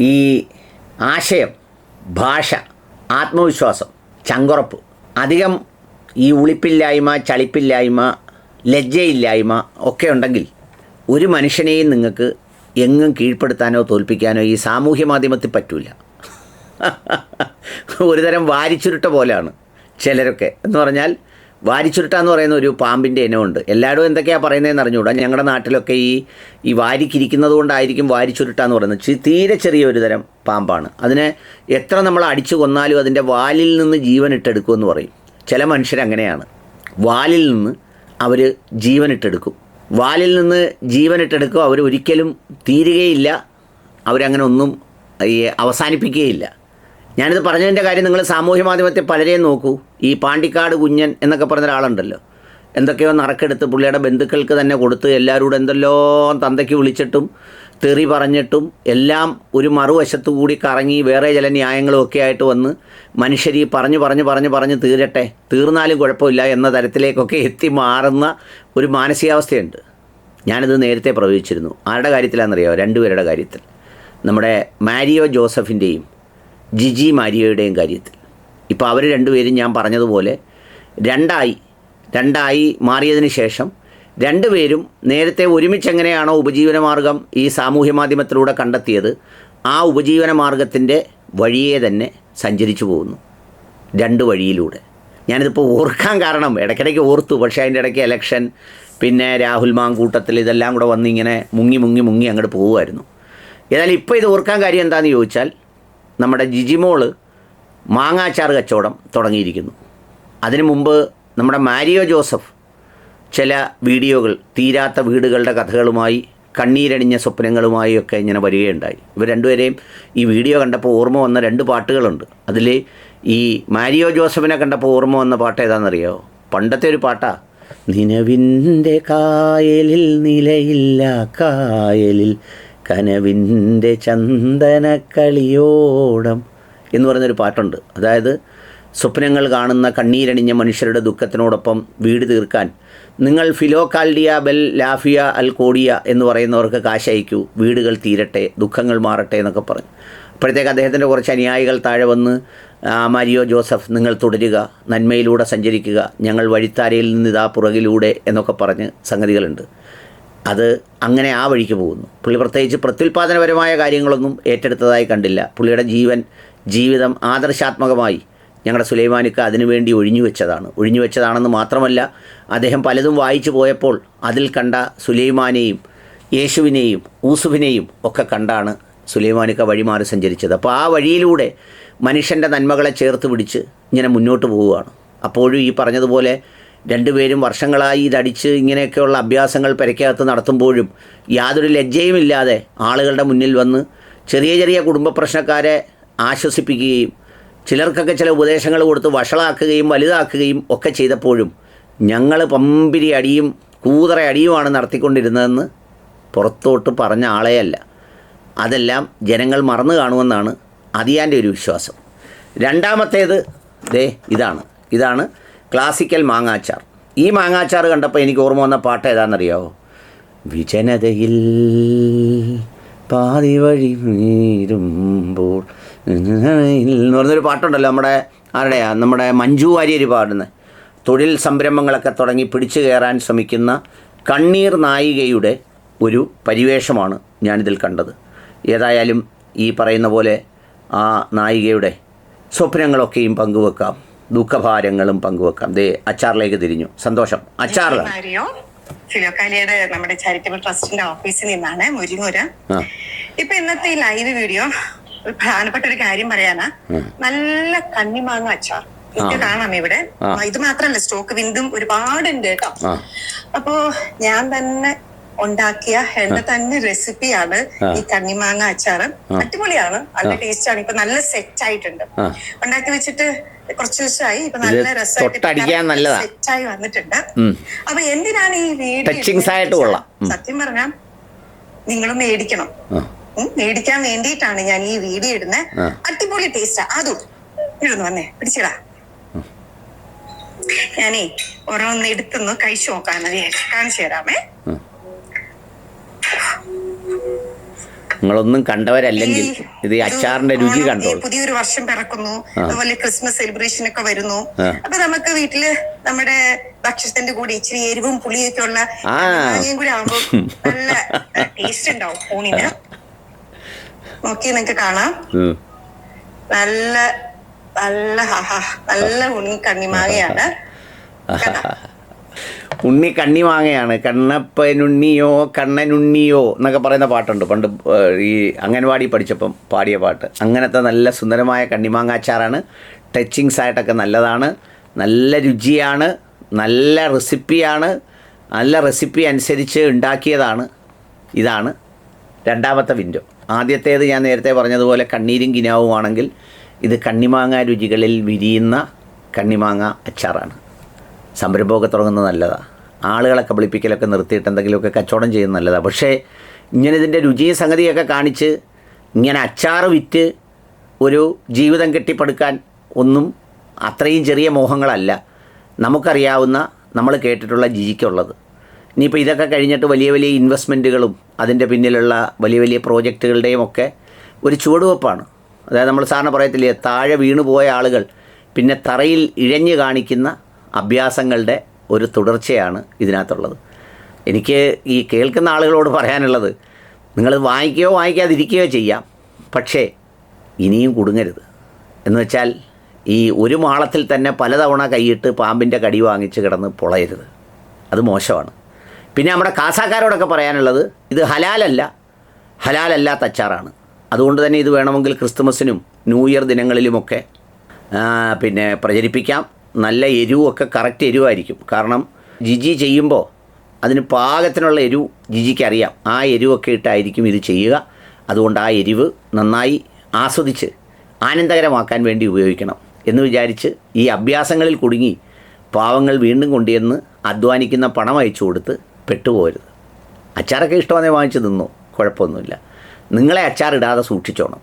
ഈ ആശയം, ഭാഷ, ആത്മവിശ്വാസം, ചങ്കുറപ്പ്, അധികം ഈ ഉളിപ്പില്ലായ്മ, ചളിപ്പില്ലായ്മ, ലജ്ജയില്ലായ്മ ഒക്കെ ഉണ്ടെങ്കിൽ ഒരു മനുഷ്യനെയും നിങ്ങൾക്ക് എങ്ങും കീഴ്പ്പെടുത്താനോ തോൽപ്പിക്കാനോ ഈ സാമൂഹ്യ മാധ്യമത്തിൽ പറ്റൂല. ഒരുതരം വാരിച്ചുരുട്ട പോലെയാണ് ചിലരൊക്കെ. എന്ന് പറഞ്ഞാൽ വാരിച്ചുരുട്ട എന്ന് പറയുന്ന ഒരു പാമ്പിൻ്റെ ഇനമുണ്ട്. എല്ലായിടും എന്തൊക്കെയാണ് പറയുന്നതെന്ന് അറിഞ്ഞുകൂടാ. ഞങ്ങളുടെ നാട്ടിലൊക്കെ ഈ വാരിക്കിരിക്കുന്നത് കൊണ്ടായിരിക്കും വാരിച്ചുരുട്ട എന്ന് പറയുന്നത്. തീരെ ചെറിയൊരു തരം പാമ്പാണ്. അതിനെ എത്ര നമ്മൾ അടിച്ചു കൊന്നാലും അതിൻ്റെ വാലിൽ നിന്ന് ജീവൻ ഇട്ടെടുക്കുമെന്ന് പറയും. ചില മനുഷ്യരങ്ങനെയാണ്. വാലിൽ നിന്ന് അവർ ജീവനിട്ടെടുക്കും. വാലിൽ നിന്ന് ജീവനിട്ടെടുക്കും. അവർ ഒരിക്കലും തീരുകയില്ല. അവരങ്ങനെ ഒന്നും അവസാനിപ്പിക്കുകയില്ല. ഞാനിത് പറഞ്ഞതിൻ്റെ കാര്യം നിങ്ങൾ സാമൂഹ്യ മാധ്യമത്തിൽ പലരെയും നോക്കൂ. ഈ പാണ്ടിക്കാട് കുഞ്ഞൻ എന്നൊക്കെ പറഞ്ഞ ഒരാളുണ്ടല്ലോ. എന്തൊക്കെയോ നറുക്കെടുത്ത് പുള്ളിയുടെ ബന്ധുക്കൾക്ക് തന്നെ കൊടുത്ത് എല്ലാവരോടും എന്തെല്ലോ തന്തയ്ക്ക് വിളിച്ചിട്ടും തെറി പറഞ്ഞിട്ടും എല്ലാം ഒരു മറുവശത്തു കൂടി കറങ്ങി വേറെ ചില ന്യായങ്ങളും ഒക്കെ ആയിട്ട് വന്ന് മനുഷ്യർ ഈ പറഞ്ഞ് തീരട്ടെ, തീർന്നാലും കുഴപ്പമില്ല എന്ന തരത്തിലേക്കൊക്കെ എത്തി മാറുന്ന ഒരു മാനസികാവസ്ഥയുണ്ട്. ഞാനിത് നേരത്തെ പ്രവചിച്ചിരുന്നു. ആരുടെ കാര്യത്തിലാണെന്നറിയാമോ? രണ്ടുപേരുടെ കാര്യത്തിൽ. നമ്മുടെ മാരിയോ ജോസഫിൻ്റെയും ജിജി മാരിയോയുടെയും കാര്യത്തിൽ. ഇപ്പോൾ അവർ രണ്ടുപേരും ഞാൻ പറഞ്ഞതുപോലെ രണ്ടായി മാറിയതിന് ശേഷം രണ്ടുപേരും നേരത്തെ ഒരുമിച്ചെങ്ങനെയാണോ ഉപജീവനമാർഗം ഈ സാമൂഹ്യ മാധ്യമത്തിലൂടെ കണ്ടെത്തിയത്, ആ ഉപജീവനമാർഗത്തിൻ്റെ വഴിയെ തന്നെ സഞ്ചരിച്ചു പോകുന്നു. രണ്ട് വഴിയിലൂടെ. ഞാനിതിപ്പോൾ ഓർക്കാൻ കാരണം ഇടയ്ക്കിടയ്ക്ക് ഓർത്തു. പക്ഷേ അതിൻ്റെ ഇടയ്ക്ക് ഇലക്ഷൻ, പിന്നെ രാഹുൽ മാങ്കൂട്ടത്തിൽ, ഇതെല്ലാം കൂടെ വന്ന് ഇങ്ങനെ മുങ്ങി അങ്ങോട്ട് പോകുമായിരുന്നു. ഏതായാലും ഇപ്പോൾ ഇത് ഓർക്കാൻ കാര്യം എന്താണെന്ന് ചോദിച്ചാൽ, നമ്മുടെ ജിജിമോള് മാങ്ങാച്ചാർ കച്ചവടം തുടങ്ങിയിരിക്കുന്നു. അതിനു മുമ്പ് നമ്മുടെ മാരിയോ ജോസഫ് ചില വീഡിയോകൾ, തീരാത്ത വീടുകളുടെ കഥകളുമായി, കണ്ണീരണിഞ്ഞ സ്വപ്നങ്ങളുമായി ഒക്കെ ഇങ്ങനെ വരികയുണ്ടായി. ഇവർ രണ്ടുപേരെയും ഈ വീഡിയോ കണ്ടപ്പോൾ ഓർമ്മ വന്ന രണ്ട് പാട്ടുകളുണ്ട്. അതിൽ ഈ മാരിയോ ജോസഫിനെ കണ്ടപ്പോൾ ഓർമ്മ വന്ന പാട്ട് ഏതാണെന്നറിയോ? പണ്ടത്തെ ഒരു പാട്ടാ. നിലവിൻ്റെ കായലിൽ നിലയില്ല കായലിൽ കനവിൻ്റെ ചന്ദനക്കളിയോടം എന്ന് പറയുന്നൊരു പാട്ടുണ്ട്. അതായത് സ്വപ്നങ്ങൾ കാണുന്ന കണ്ണീരണിഞ്ഞ മനുഷ്യരുടെ ദുഃഖത്തിനോടൊപ്പം വീട് തീർക്കാൻ നിങ്ങൾ ഫിലോകാൽഡിയ ബെൽ ലാഫിയ അൽ കോഡിയ എന്ന് പറയുന്നവർക്ക് കാശ് അയക്കൂ, വീടുകൾ തീരട്ടെ, ദുഃഖങ്ങൾ മാറട്ടെ എന്നൊക്കെ പറഞ്ഞു. അപ്പോഴത്തേക്ക് അദ്ദേഹത്തിൻ്റെ കുറച്ച് അനുയായികൾ താഴെ വന്ന്, മാരിയോ ജോസഫ് നിങ്ങൾ തുടരുക, നന്മയിലൂടെ സഞ്ചരിക്കുക, ഞങ്ങൾ വഴിത്താരയിൽ നിന്ന് ഇതാ പുറകിലൂടെ എന്നൊക്കെ പറഞ്ഞ് സംഗതികളുണ്ട്. അത് അങ്ങനെ ആ വഴിക്ക് പോകുന്നു. പുള്ളി പ്രത്യേകിച്ച് പ്രത്യുൽപാദനപരമായ കാര്യങ്ങളൊന്നും ഏറ്റെടുത്തതായി കണ്ടില്ല. പുള്ളിയുടെ ജീവിതം ആദർശാത്മകമായി ഞങ്ങളുടെ സുലൈമാനിക്ക അതിനുവേണ്ടി ഒഴിഞ്ഞു വെച്ചതാണെന്ന് മാത്രമല്ല, അദ്ദേഹം പലതും വായിച്ചു പോയപ്പോൾ അതിൽ കണ്ട സുലൈമാനെയും യേശുവിനെയും യൂസുഫിനെയും ഒക്കെ കണ്ടാണ് സുലൈമാനിക്ക വഴിമാറി സഞ്ചരിച്ചത്. അപ്പോൾ ആ വഴിയിലൂടെ മനുഷ്യൻ്റെ നന്മകളെ ചേർത്ത് പിടിച്ച് ഇങ്ങനെ മുന്നോട്ട് പോവുകയാണ്. അപ്പോഴും ഈ പറഞ്ഞതുപോലെ രണ്ടുപേരും വർഷങ്ങളായി ഇതടിച്ച് ഇങ്ങനെയൊക്കെയുള്ള അഭ്യാസങ്ങൾ പെരയ്ക്കകത്ത് നടത്തുമ്പോഴും യാതൊരു ലജ്ജയുമില്ലാതെ ആളുകളുടെ മുന്നിൽ വന്ന് ചെറിയ കുടുംബ പ്രശ്നക്കാരെ ആശ്വസിപ്പിക്കുകയും ചിലർക്കൊക്കെ ചില ഉപദേശങ്ങൾ കൊടുത്ത് വഷളാക്കുകയും വലുതാക്കുകയും ഒക്കെ ചെയ്തപ്പോഴും ഞങ്ങൾ പമ്പിരി അടിയും കൂതറ അടിയുമാണ് നടത്തിക്കൊണ്ടിരുന്നതെന്ന് പുറത്തോട്ട് പറഞ്ഞ ആളെയല്ല. അതെല്ലാം ജനങ്ങൾ മറന്നു കാണുമെന്നാണ് അതിയാൻ്റെ ഒരു വിശ്വാസം. രണ്ടാമത്തേത് ഇതാണ് ക്ലാസിക്കൽ മാങ്ങാച്ചാർ. ഈ മാങ്ങാച്ചാർ കണ്ടപ്പോൾ എനിക്ക് ഓർമ്മ വന്ന പാട്ട് ഏതാണെന്നറിയാമോ? വിജനതയിൽ പാതി വഴി വീരുമ്പോൾ എന്ന് പറഞ്ഞൊരു പാട്ടുണ്ടല്ലോ. നമ്മുടെ മഞ്ജു വാര്യർ പാടുന്ന, തൊഴിൽ സംരംഭങ്ങളൊക്കെ തുടങ്ങി പിടിച്ചു കയറാൻ ശ്രമിക്കുന്ന കണ്ണീർ നായികയുടെ ഒരു പരിവേഷമാണ് ഞാനിതിൽ കണ്ടത്. ഏതായാലും ഈ പറയുന്ന പോലെ ആ നായികയുടെ സ്വപ്നങ്ങളൊക്കെയും പങ്കുവെക്കാം, ദുഃഖഭാരങ്ങളും പങ്കുവെക്കാം. അച്ചാറിലേക്ക് തിരിഞ്ഞു. സന്തോഷം. അച്ചാറിലാണ് ഫിലോക്കാലിയുടെ നമ്മുടെ ചാരിറ്റബിൾ ട്രസ്റ്റിന്റെ ഓഫീസിൽ നിന്നാണ് മുരിങ്ങൂര്. ഇപ്പൊ ഇന്നത്തെ ഈ ലൈവ് വീഡിയോ ഒരു പ്രധാനപ്പെട്ട ഒരു കാര്യം പറയാനാ. നല്ല കണ്ണിമാങ്ങ അച്ചാർ എനിക്ക് കാണാം ഇവിടെ. ഇത് മാത്രല്ല, സ്റ്റോക്ക് വീണ്ടും ഒരുപാടുണ്ട് കേട്ടോ. അപ്പോ ഞാൻ തന്നെ ഉണ്ടാക്കിയ എന്റെ തന്നെ റെസിപ്പിയാണ് ഈ കണ്ണിമാങ്ങ അച്ചാറ്. അടിപൊളിയാണ്, നല്ല ടേസ്റ്റ് ആണ്. ഇപ്പൊ നല്ല സെറ്റ് ആയിട്ടുണ്ട്. ഉണ്ടാക്കി വെച്ചിട്ട് കുറച്ച് ദിവസമായി. ഇപ്പൊ നല്ല രസമായിട്ട് സെറ്റായി വന്നിട്ടുണ്ട്. അപ്പൊ എന്തിനാണ് ഈ വീഡിയോ? സത്യം പറഞ്ഞാൽ നിങ്ങൾ മേടിക്കണം. മേടിക്കാൻ വേണ്ടിയിട്ടാണ് ഞാൻ ഈ വീഡിയോ ഇടുന്നത്. അടിപൊളി ടേസ്റ്റാ. അതും ഇടുന്നു വന്നേ, പിടിച്ചിടാ. ഞാനേ ഓരോന്ന് എടുത്തൊന്ന് കഴിച്ചു നോക്കാന്ന് കാണിച്ചു തരാമേ. നിങ്ങളൊന്നും കണ്ടവരല്ലെങ്കിൽ ഇത് ഈ അച്ചാറിന്റെ രുചി കണ്ടോളൂ. പുതിയൊരു വർഷം പിറക്കുന്നു, അതുപോലെ ക്രിസ്മസ് സെലിബ്രേഷൻ ഒക്കെ വരുന്നു. അപ്പൊ നമുക്ക് വീട്ടില് നമ്മുടെ ഭക്ഷണത്തിന്റെ കൂടെ ഇച്ചിരി എരിവും പുളിയൊക്കെ ഉള്ള കൂടി ആകുമ്പോൾ നല്ല ടേസ്റ്റ് ഉണ്ടാവും ഊണിന്. നോക്കി നിങ്ങൾക്ക് കാണാം, നല്ല നല്ല നല്ല ഉണ്ണി കണ്ണിമാങ്ങയാണ്. ഉണ്ണി കണ്ണിമാങ്ങയാണ്. കണ്ണപ്പനുണ്ണിയോ കണ്ണനുണ്ണിയോ എന്നൊക്കെ പറയുന്ന പാട്ടുണ്ട് പണ്ട് ഈ അംഗൻവാടി പഠിച്ചപ്പം പാടിയ പാട്ട്. അങ്ങനത്തെ നല്ല സുന്ദരമായ കണ്ണിമാങ്ങ അച്ചാറാണ്. ടച്ചിങ്സ് ആയിട്ടൊക്കെ നല്ലതാണ്, നല്ല രുചിയാണ്, നല്ല റെസിപ്പിയാണ്. നല്ല റെസിപ്പി അനുസരിച്ച് ഉണ്ടാക്കിയതാണ്. ഇതാണ് രണ്ടാമത്തെ വിൻഡോ. ആദ്യത്തേത് ഞാൻ നേരത്തെ പറഞ്ഞതുപോലെ കണ്ണീരും കിനാവുമാണെങ്കിൽ ഇത് കണ്ണിമാങ്ങ രുചികളിൽ വിരിയുന്ന കണ്ണിമാങ്ങ അച്ചാറാണ്. സംരംഭമൊക്കെ തുടങ്ങുന്നത് നല്ലതാണ്. ആളുകളെ കബളിപ്പിക്കലൊക്കെ നിർത്തിയിട്ട് എന്തെങ്കിലുമൊക്കെ കച്ചവടം ചെയ്യുന്നത് നല്ലതാണ്. പക്ഷേ ഇങ്ങനെ ഇതിൻ്റെ രുചിയും സംഗതിയൊക്കെ കാണിച്ച് ഇങ്ങനെ അച്ചാറ് വിറ്റ് ഒരു ജീവിതം കെട്ടിപ്പടുക്കാൻ ഒന്നും അത്രയും ചെറിയ മോഹങ്ങളല്ല നമുക്കറിയാവുന്ന, നമ്മൾ കേട്ടിട്ടുള്ള ജിജിക്കുള്ളത്. ഇനിയിപ്പോൾ ഇതൊക്കെ കഴിഞ്ഞിട്ട് വലിയ വലിയ ഇൻവെസ്റ്റ്മെൻറ്റുകളും അതിൻ്റെ പിന്നിലുള്ള വലിയ വലിയ പ്രോജക്റ്റുകളുടെയും ഒക്കെ ഒരു ചുവടുവെപ്പാണ്. അതായത് നമ്മൾ സാറിന് പറയത്തില്ലേ, താഴെ വീണുപോയ ആളുകൾ പിന്നെ തറയിൽ ഇഴഞ്ഞു കാണിക്കുന്ന അഭ്യാസങ്ങളുടെ ഒരു തുടർച്ചയാണ് ഇതിനകത്തുള്ളത്. എനിക്ക് ഈ കേൾക്കുന്ന ആളുകളോട് പറയാനുള്ളത്, നിങ്ങൾ വാങ്ങിക്കുകയോ വാങ്ങിക്കാതിരിക്കുകയോ ചെയ്യാം, പക്ഷേ ഇനിയും കുടുങ്ങരുത്. എന്ന് വെച്ചാൽ ഈ ഒരു മാളത്തിൽ തന്നെ പലതവണ കൈയിട്ട് പാമ്പിൻ്റെ കടി വാങ്ങിച്ച് കിടന്ന് പൊളയരുത്. അത് മോശമാണ്. പിന്നെ നമ്മുടെ കാസാക്കാരോടൊക്കെ പറയാനുള്ളത്, ഇത് ഹലാലല്ലാത്ത അച്ചാറാണ്. അതുകൊണ്ട് തന്നെ ഇത് വേണമെങ്കിൽ ക്രിസ്തുമസിനും ന്യൂ ഇയർ ദിനങ്ങളിലുമൊക്കെ പിന്നെ പ്രചരിപ്പിക്കാം. നല്ല എരിവൊക്കെ കറക്റ്റ് എരിവായിരിക്കും. കാരണം ജിജി ചെയ്യുമ്പോൾ അതിന് പാകത്തിനുള്ള എരിവ് ജിജിക്ക് അറിയാം. ആ എരിവൊക്കെ ഇട്ടായിരിക്കും ഇത് ചെയ്യുക. അതുകൊണ്ട് ആ എരിവ് നന്നായി ആസ്വദിച്ച് ആനന്ദകരമാക്കാൻ വേണ്ടി ഉപയോഗിക്കണം എന്ന് വിചാരിച്ച് ഈ അഭ്യാസങ്ങളിൽ കുടുങ്ങി പാവങ്ങൾ വീണ്ടും കൊണ്ടുവന്ന് അധ്വാനിക്കുന്ന പണം അയച്ചു കൊടുത്ത് പെട്ടുപോകരുത്. അച്ചാറൊക്കെ ഇഷ്ടമാണെങ്കിൽ വാങ്ങിച്ച് തിന്നോ, കുഴപ്പമൊന്നുമില്ല. നിങ്ങളെ അച്ചാറിടാതെ സൂക്ഷിച്ചോണം.